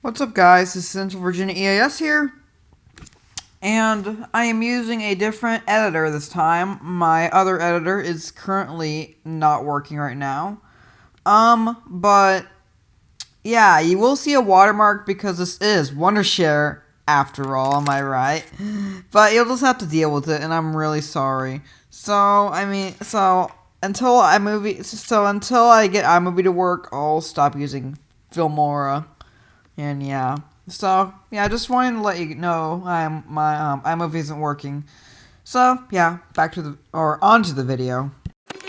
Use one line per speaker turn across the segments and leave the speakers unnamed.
What's up, guys? This is Central Virginia EAS here, and I am using a different editor this time. My other editor is currently not working right now. But yeah, you will see a watermark because this is wondershare after all, am I right? But you'll just have to deal with it, and I'm really sorry. So until I get iMovie to work, I'll stop using filmora. And yeah, I just wanted to let you know my iMovie isn't working. So yeah, onto the video.
This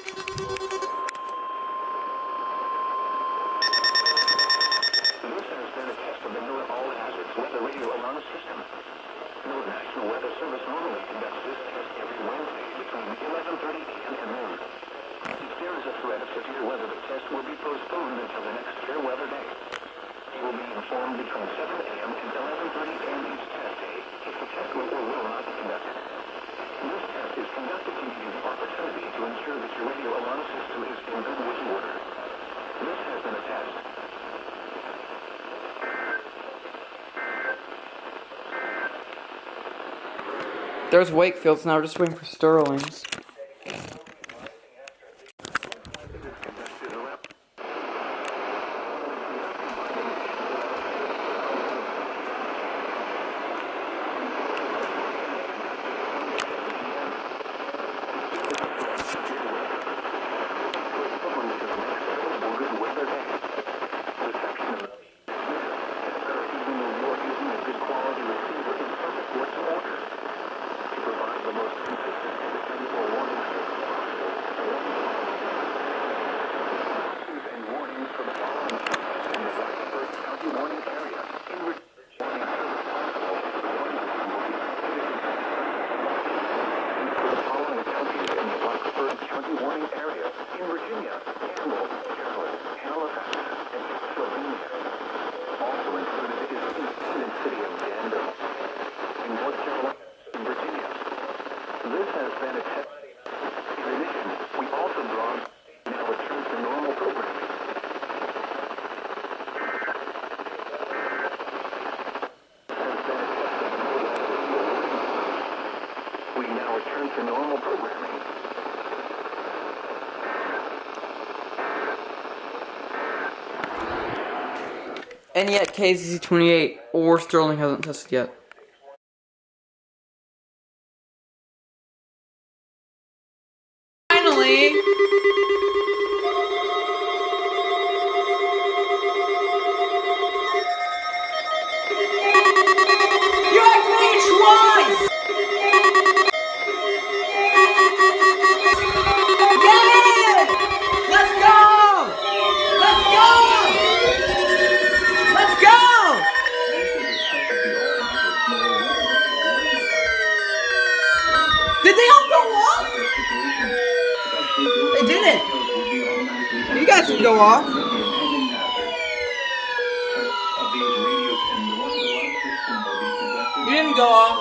has been a test of the NOAA All-Hazards Weather Radio Alarm System. NOAA National Weather Service normally conducts this test every Wednesday between 11:30 a.m. and noon. If there is a threat of severe weather, the test will be postponed until the next fair weather day. You will be informed between 7 a.m. and 11:30 a.m. each test day if the test will or will not be conducted. This test is conducted to give you the opportunity to ensure that your radio alarm system is in good working order. This has been a test.
There's Wakefield's now, just waiting for Sterling's.
Warning area in Virginia, Campbell, Charlotte, Halifax, and Pennsylvania. Also included is the independent city of Danville in North Carolina and Virginia. This has been a test. In addition, we also drawn now return to normal programming. We now return to normal programming.
And yet KZC28 or Sterling hasn't tested yet. Finally! You have me twice! Yeah! Let's go! Let's go! Let's go! Did they all go off? They didn't. You guys can go off. You didn't go off.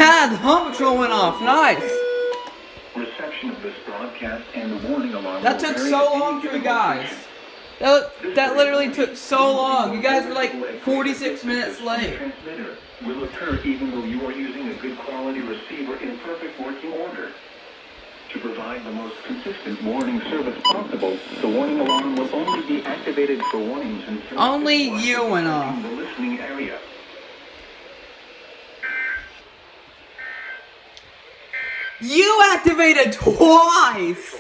Ah, the home patrol went off. Nice.
Reception of this broadcast and the warning alarm.
That took so long for you guys. That literally took so long. You guys were like 46 minutes late.
Transmitter will occur even though you are using a good quality receiver in perfect working order. To provide the most consistent warning service possible, the warning alarm will only be activated for warnings and
Only you went off.
in the listening area.
You activated twice!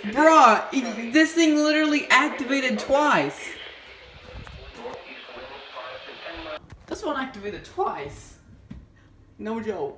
Bruh, this thing literally activated twice. This one activated twice. No joke.